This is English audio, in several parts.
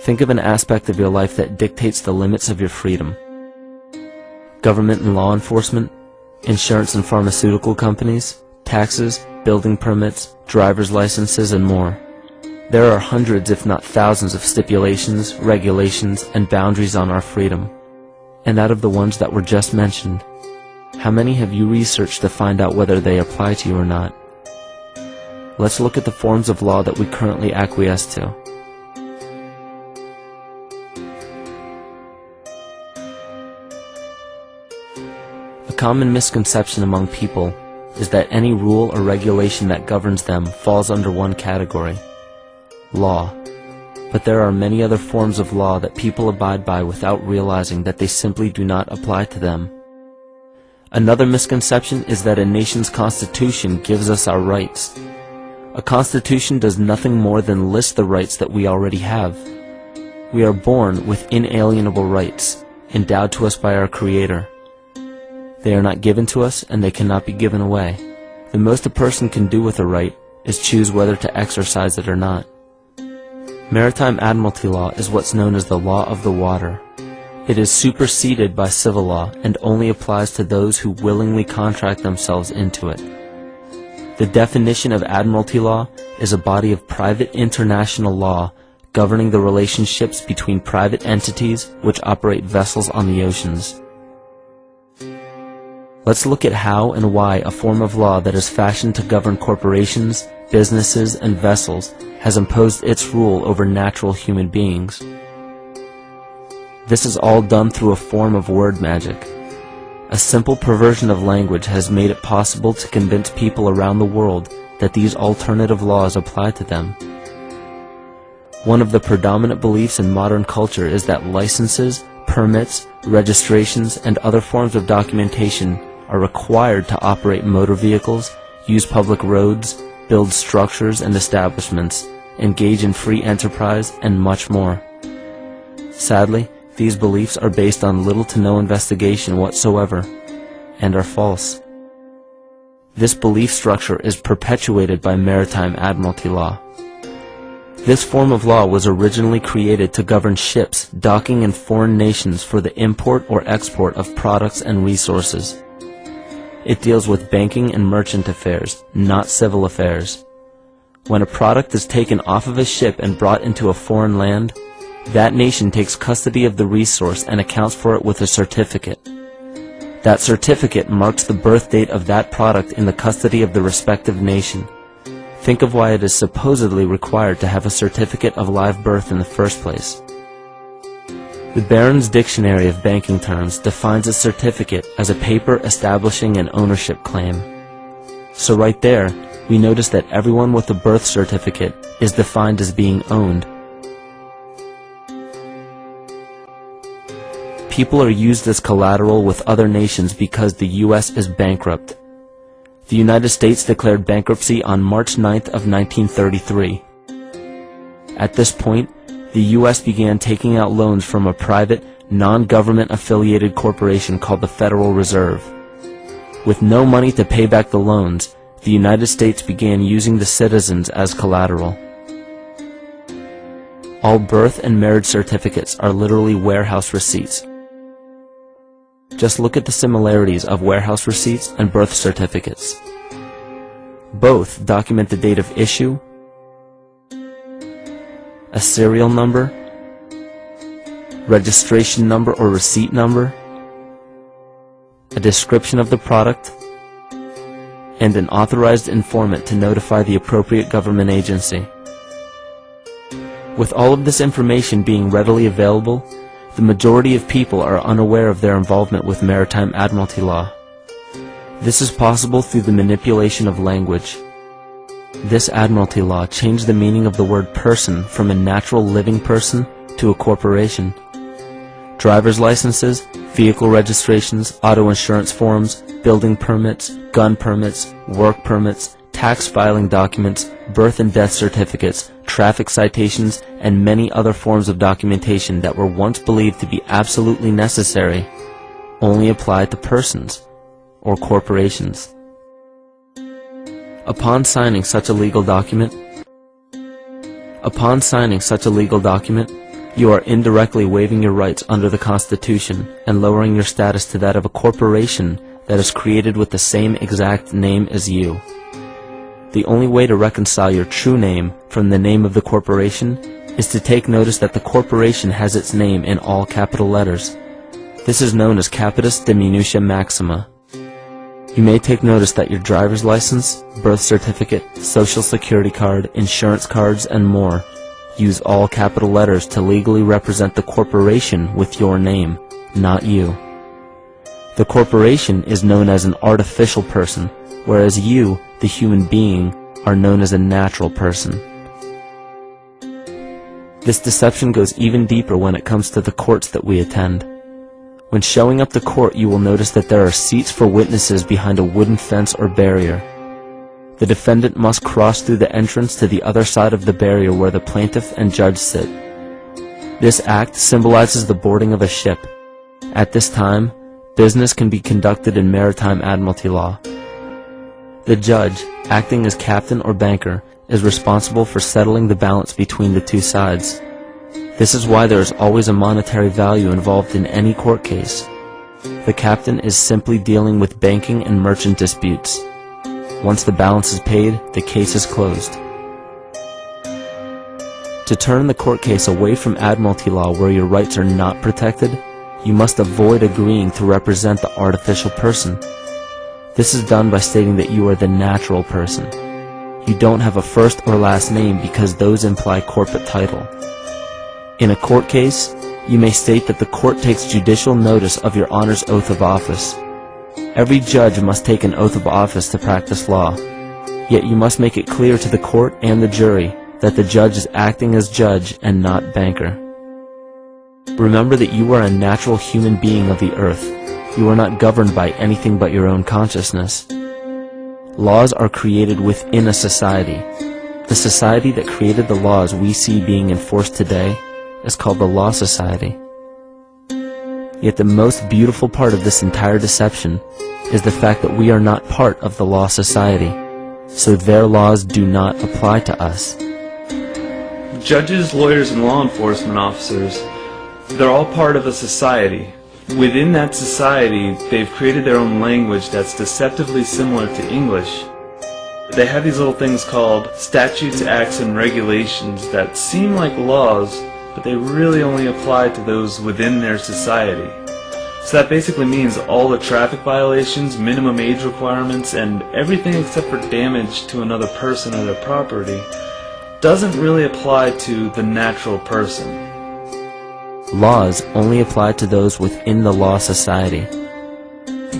Think of an aspect of your life that dictates the limits of your freedom. Government and law enforcement, insurance and pharmaceutical companies, taxes, building permits, driver's licenses, and more. There are hundreds if not thousands of stipulations, regulations, and boundaries on our freedom. And out of the ones that were just mentioned, how many have you researched to find out whether they apply to you or not? Let's look at the forms of law that we currently acquiesce to. A common misconception among people is that any rule or regulation that governs them falls under one category: law. But there are many other forms of law that people abide by without realizing that they simply do not apply to them. Another misconception is that a nation's constitution gives us our rights. A constitution does nothing more than list the rights that we already have. We are born with inalienable rights, endowed to us by our Creator. They are not given to us, and they cannot be given away. The most a person can do with a right is choose whether to exercise it or not. Maritime admiralty law is what's known as the law of the water. It is superseded by civil law and only applies to those who willingly contract themselves into it. The definition of admiralty law is a body of private international law governing the relationships between private entities which operate vessels on the oceans. Let's look at how and why a form of law that is fashioned to govern corporations, businesses, and vessels has imposed its rule over natural human beings. This is all done through a form of word magic. A simple perversion of language has made it possible to convince people around the world that these alternative laws apply to them. One of the predominant beliefs in modern culture is that licenses, permits, registrations, and other forms of documentation are required to operate motor vehicles, use public roads, build structures and establishments, engage in free enterprise, and much more. Sadly, these beliefs are based on little to no investigation whatsoever, and are false. This belief structure is perpetuated by maritime admiralty law. This form of law was originally created to govern ships docking in foreign nations for the import or export of products and resources. It deals with banking and merchant affairs, not civil affairs. When a product is taken off of a ship and brought into a foreign land, that nation takes custody of the resource and accounts for it with a certificate. That certificate marks the birth date of that product in the custody of the respective nation. Think of why it is supposedly required to have a certificate of live birth in the first place. The Barron's Dictionary of Banking Terms defines a certificate as a paper establishing an ownership claim. So right there, we notice that everyone with a birth certificate is defined as being owned. People are used as collateral with other nations because the U.S. is bankrupt. The United States declared bankruptcy on March 9th of 1933. At this point, the U.S. began taking out loans from a private, non-government affiliated corporation called the Federal Reserve. With no money to pay back the loans, the United States began using the citizens as collateral. All birth and marriage certificates are literally warehouse receipts. Just look at the similarities of warehouse receipts and birth certificates. Both document the date of issue, a serial number, registration number or receipt number, a description of the product, and an authorized informant to notify the appropriate government agency. With all of this information being readily available, the majority of people are unaware of their involvement with maritime admiralty law. This is possible through the manipulation of language. This admiralty law changed the meaning of the word person from a natural living person to a corporation. Driver's licenses, vehicle registrations, auto insurance forms, building permits, gun permits, work permits, tax filing documents, birth and death certificates, traffic citations, and many other forms of documentation that were once believed to be absolutely necessary only apply to persons or corporations. Upon signing such a legal document, You are indirectly waiving your rights under the Constitution and lowering your status to that of a corporation that is created with the same exact name as you. The only way to reconcile your true name from the name of the corporation is to take notice that the corporation has its name in all capital letters. This is known as capitis diminutia maxima. You may take notice that your driver's license, birth certificate, social security card, insurance cards, and more use all capital letters to legally represent the corporation with your name, not you. The corporation is known as an artificial person, whereas you, the human being, are known as a natural person. This deception goes even deeper when it comes to the courts that we attend. When showing up to court, you will notice that there are seats for witnesses behind a wooden fence or barrier. The defendant must cross through the entrance to the other side of the barrier where the plaintiff and judge sit. This act symbolizes the boarding of a ship. At this time, business can be conducted in maritime admiralty law. The judge, acting as captain or banker, is responsible for settling the balance between the two sides. This is why there is always a monetary value involved in any court case. The captain is simply dealing with banking and merchant disputes. Once the balance is paid, the case is closed. To turn the court case away from admiralty law where your rights are not protected, you must avoid agreeing to represent the artificial person. This is done by stating that you are the natural person. You don't have a first or last name because those imply corporate title. In a court case, you may state that the court takes judicial notice of your Honor's oath of office. Every judge must take an oath of office to practice law, yet you must make it clear to the court and the jury that the judge is acting as judge and not banker. Remember that you are a natural human being of the earth. You are not governed by anything but your own consciousness. Laws are created within a society. The society that created the laws we see being enforced today is called the Law Society. Yet the most beautiful part of this entire deception is the fact that we are not part of the Law Society, so their laws do not apply to us. Judges, lawyers, and law enforcement officers, they're all part of a society. Within that society, they've created their own language that's deceptively similar to English. They have these little things called statutes, acts, and regulations that seem like laws, but they really only apply to those within their society. So that basically means all the traffic violations, minimum age requirements, and everything except for damage to another person or their property doesn't really apply to the natural person. Laws only apply to those within the Law Society.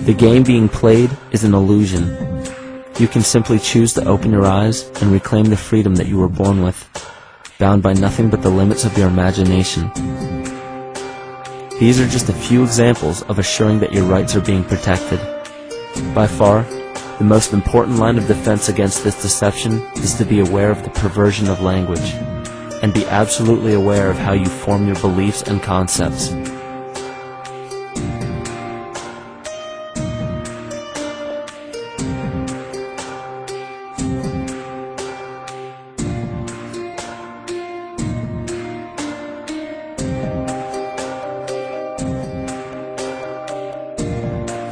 The game being played is an illusion. You can simply choose to open your eyes and reclaim the freedom that you were born with, bound by nothing but the limits of your imagination. These are just a few examples of assuring that your rights are being protected. By far, the most important line of defense against this deception is to be aware of the perversion of language, and be absolutely aware of how you form your beliefs and concepts.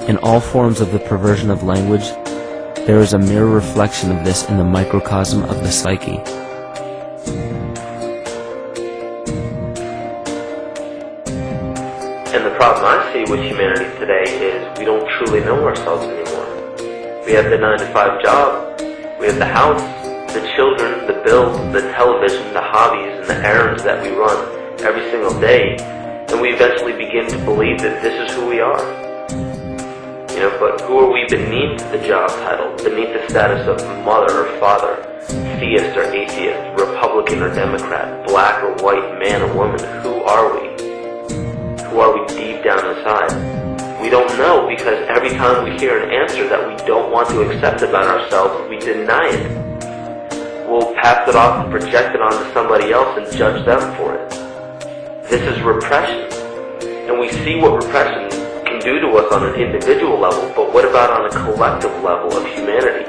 In all forms of the perversion of language, there is a mirror reflection of this in the microcosm of the psyche. And the problem I see with humanity today is we don't truly know ourselves anymore. We have the 9-to-5 job, we have the house, the children, the bills, the television, the hobbies, and the errands that we run every single day, and we eventually begin to believe that this is who we are. But who are we beneath the job title, beneath the status of mother or father, theist or atheist, Republican or Democrat, black or white, man or woman? Who are we? Who are we deep down inside? We don't know, because every time we hear an answer that we don't want to accept about ourselves, we deny it. We'll pass it off and project it onto somebody else and judge them for it. This is repression. And we see what repression can do to us on an individual level, but what about on a collective level of humanity?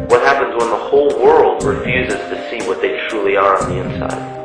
What happens when the whole world refuses to see what they truly are on the inside?